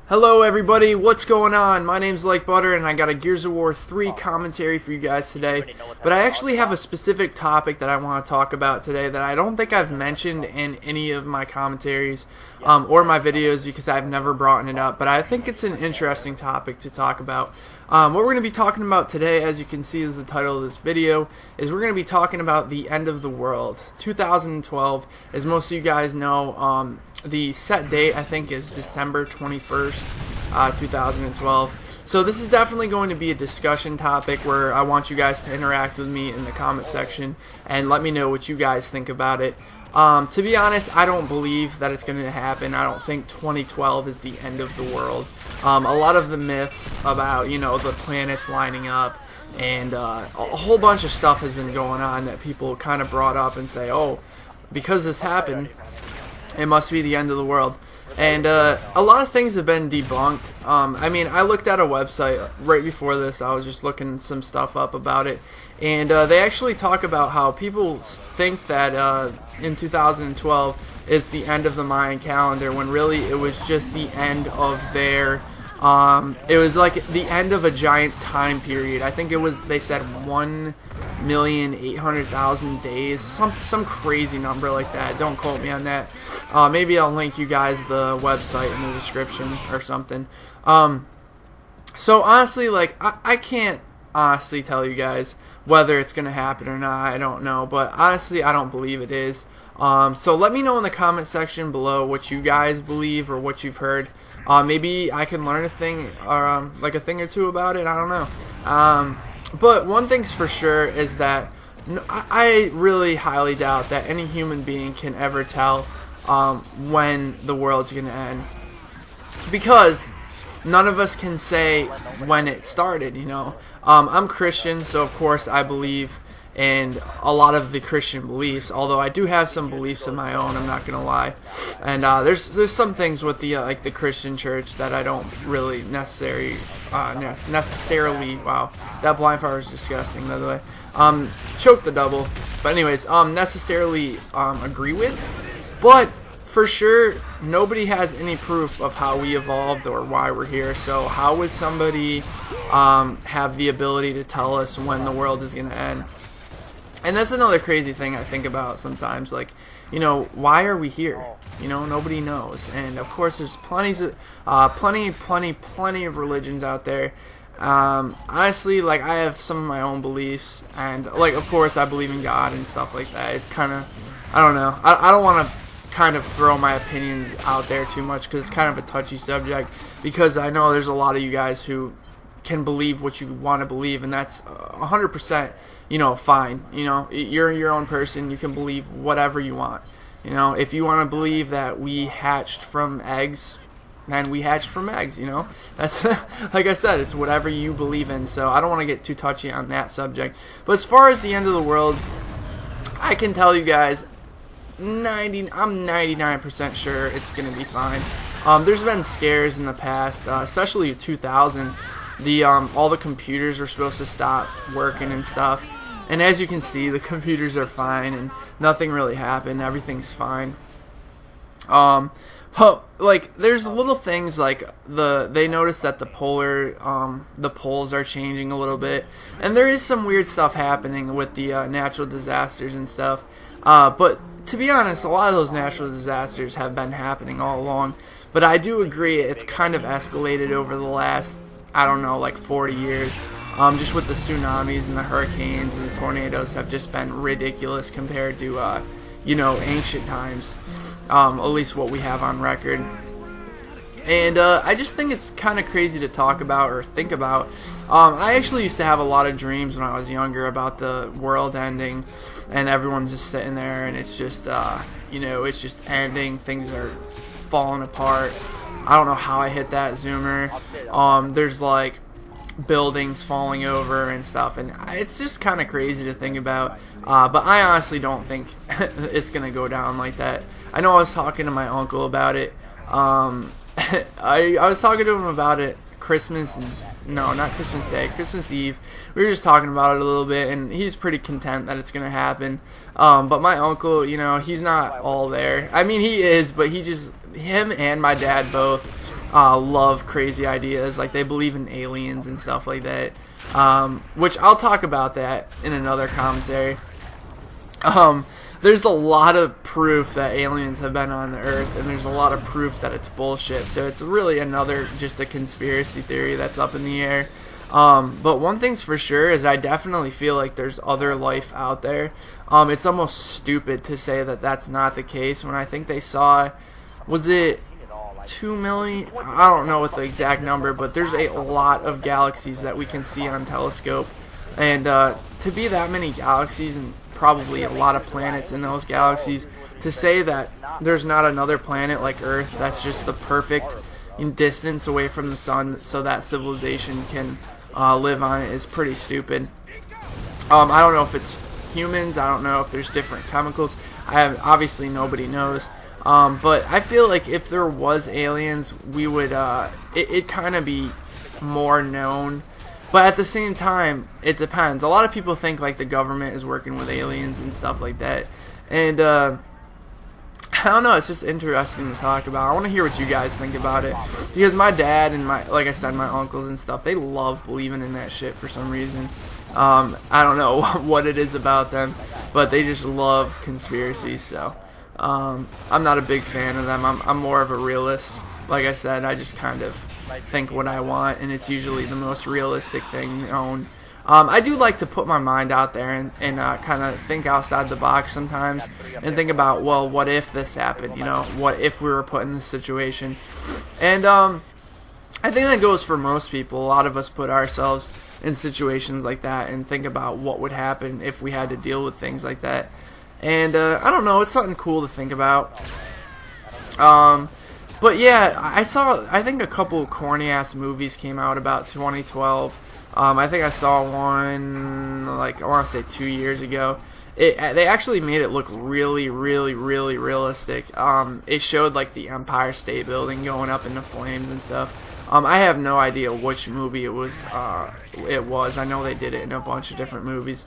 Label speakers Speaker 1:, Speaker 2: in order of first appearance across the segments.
Speaker 1: Hello everybody, what's going on? My name's Like Butter and I got a Gears of War 3 commentary for you guys today. But I actually have a specific topic that I want to talk about today that I don't think I've mentioned in any of my commentaries or my videos because I've never brought it up. But I think it's an interesting topic to talk about. What we're going to be talking about today, as you can see as the title of this video, is we're going to be talking about the end of the world. 2012, as most of you guys know, the set date I think is December 21st, 2012. So this is definitely going to be a discussion topic where I want you guys to interact with me in the comment section and let me know what you guys think about it. To be honest, I don't believe that it's going to happen. I don't think 2012 is the end of the world. A lot of the myths about, the planets lining up and a whole bunch of stuff has been going on that people kind of brought up and say, oh, because this happened, it must be the end of the world. And a lot of things have been debunked. I mean, I looked at a website right before this. I was just looking some stuff up about it. And they actually talk about how people think that in 2012 is the end of the Mayan calendar, when really it was just the end of their... it was like the end of a giant time period. I think it was, they said 1,800,000 days, some crazy number like that. Don't quote me on that. Maybe I'll link you guys the website in the description or something. So honestly, like I can't honestly tell you guys whether it's gonna happen or not. I don't know, but honestly I don't believe it is. So let me know in the comment section below what you guys believe or what you've heard. Maybe I can learn a thing or like a thing or two about it. I don't know. But one thing's for sure is that I really highly doubt that any human being can ever tell when the world's gonna end, because none of us can say when it started. I'm Christian, so of course I believe in a lot of the Christian beliefs, although I do have some beliefs of my own, I'm not gonna lie. And there's some things with the like the Christian church that I don't really necessarily wow, that blind fire was disgusting, by the way. Choke the double. But anyways, necessarily agree with. But for sure, nobody has any proof of how we evolved or why we're here. So how would somebody have the ability to tell us when the world is gonna end? And that's another crazy thing I think about sometimes. Like, why are we here? Nobody knows. And of course, there's plenty of religions out there. Honestly, like, I have some of my own beliefs, and like, of course, I believe in God and stuff like that. It kind of, I don't know. I don't want to kind of throw my opinions out there too much because it's kind of a touchy subject. Because I know there's a lot of you guys who can believe what you want to believe, and that's 100%, fine. You're your own person. You can believe whatever you want. If you want to believe that we hatched from eggs, then we hatched from eggs. That's like I said, it's whatever you believe in. So I don't want to get too touchy on that subject. But as far as the end of the world, I can tell you guys, I'm 99% sure it's gonna be fine. There's been scares in the past, especially 2000. All the computers were supposed to stop working and stuff, and as you can see, the computers are fine and nothing really happened. Everything's fine. But like, there's little things like they noticed that the poles are changing a little bit, and there is some weird stuff happening with the natural disasters and stuff. But to be honest, a lot of those natural disasters have been happening all along. But I do agree it's kind of escalated over the last, I don't know, like 40 years. Just with the tsunamis and the hurricanes and the tornadoes have just been ridiculous compared to, ancient times. At least what we have on record. And I just think it's kind of crazy to talk about or think about. I actually used to have a lot of dreams when I was younger about the world ending, and everyone's just sitting there, and it's just, it's just ending. Things are falling apart. I don't know how I hit that zoomer. There's like buildings falling over and stuff, and it's just kind of crazy to think about. But I honestly don't think it's gonna go down like that. I know I was talking to my uncle about it. I was talking to him about it no, not Christmas Day, Christmas Eve. We were just talking about it a little bit, and he's pretty content that it's gonna happen. But my uncle, he's not all there. I mean, he is, but him and my dad both love crazy ideas. Like, they believe in aliens and stuff like that, which I'll talk about that in another commentary. There's a lot of proof that aliens have been on the Earth, and there's a lot of proof that it's bullshit. So it's really just a conspiracy theory that's up in the air. But one thing's for sure is I definitely feel like there's other life out there. It's almost stupid to say that that's not the case when I think they saw, was it 2 million? I don't know what the exact number, but there's a lot of galaxies that we can see on telescope. And to be that many galaxies and probably a lot of planets in those galaxies, to say that there's not another planet like Earth that's just the perfect distance away from the sun so that civilization can live on it is pretty stupid. I don't know if it's humans. I don't know if there's different chemicals. Obviously nobody knows. But I feel like if there was aliens, we would it kind of be more known. But at the same time, it depends. A lot of people think like the government is working with aliens and stuff like that. And I don't know, it's just interesting to talk about. I want to hear what you guys think about it. Because my dad and like I said, my uncles and stuff, they love believing in that shit for some reason. I don't know what it is about them, but they just love conspiracies. So I'm not a big fan of them. I'm more of a realist. Like I said, I just kind of think what I want, and it's usually the most realistic thing known. I do like to put my mind out there and kind of think outside the box sometimes and think about, well, what if this happened? You know, what if we were put in this situation? And I think that goes for most people. A lot of us put ourselves in situations like that and think about what would happen if we had to deal with things like that. And I don't know, it's something cool to think about. But yeah, I think a couple corny ass movies came out about 2012. I think I saw one, like, I want to say 2 years ago. They actually made it look really, really, really realistic. It showed like the Empire State Building going up into flames and stuff. I have no idea which movie it was. I know they did it in a bunch of different movies.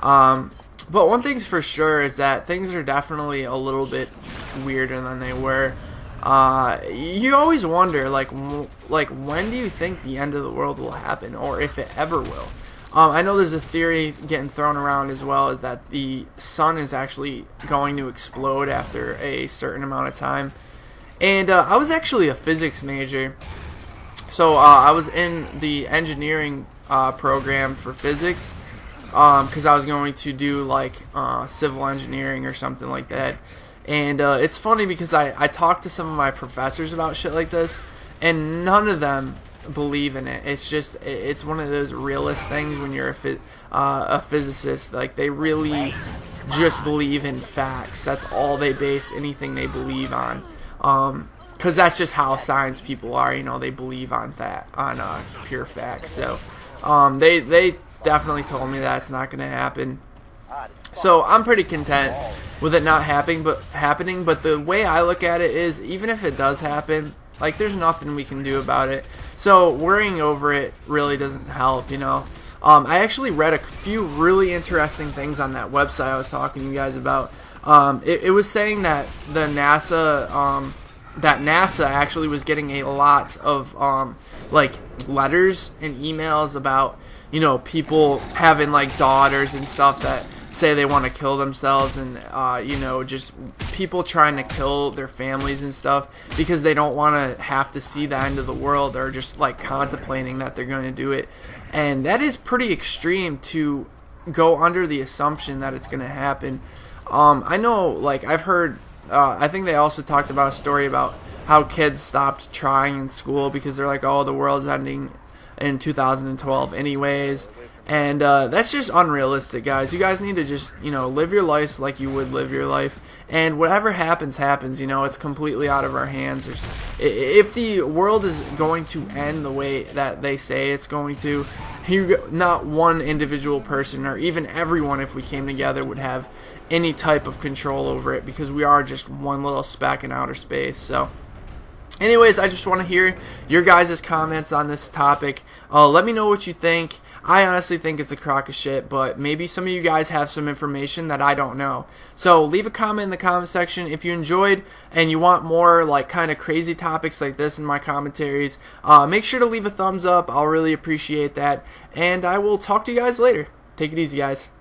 Speaker 1: But one thing's for sure is that things are definitely a little bit weirder than they were. You always wonder, like when do you think the end of the world will happen, or if it ever will? I know there's a theory getting thrown around as well, is that the sun is actually going to explode after a certain amount of time. And I was actually a physics major, so I was in the engineering program for physics, because I was going to do like civil engineering or something like that. And it's funny because I talked to some of my professors about shit like this, and none of them believe in it. It's one of those realist things when you're a physicist. Like, they really just believe in facts. That's all they base anything they believe on. Because that's just how science people are. You know, they believe on pure facts. So they definitely told me that's not going to happen. So I'm pretty content with it not happening, but the way I look at it is, even if it does happen, like, there's nothing we can do about it. So worrying over it really doesn't help, you know. I actually read a few really interesting things on that website I was talking to you guys about. It was saying that NASA actually was getting a lot of like letters and emails about, you know, people having like daughters and stuff that say they want to kill themselves, and you know, just people trying to kill their families and stuff because they don't want to have to see the end of the world, or just like contemplating that they're going to do it. And that is pretty extreme to go under the assumption that it's going to happen. I know, like, I've heard, I think they also talked about a story about how kids stopped trying in school because they're like, oh, the world's ending in 2012 anyways. And that's just unrealistic, guys. You guys need to just, you know, live your life like you would live your life. And whatever happens, happens. You know, it's completely out of our hands. If the world is going to end the way that they say it's going to, not one individual person, or even everyone, if we came together, would have any type of control over it, because we are just one little speck in outer space. So anyways, I just want to hear your guys' comments on this topic. Let me know what you think. I honestly think it's a crock of shit, but maybe some of you guys have some information that I don't know. So leave a comment in the comment section if you enjoyed and you want more like kind of crazy topics like this in my commentaries. Make sure to leave a thumbs up. I'll really appreciate that. And I will talk to you guys later. Take it easy, guys.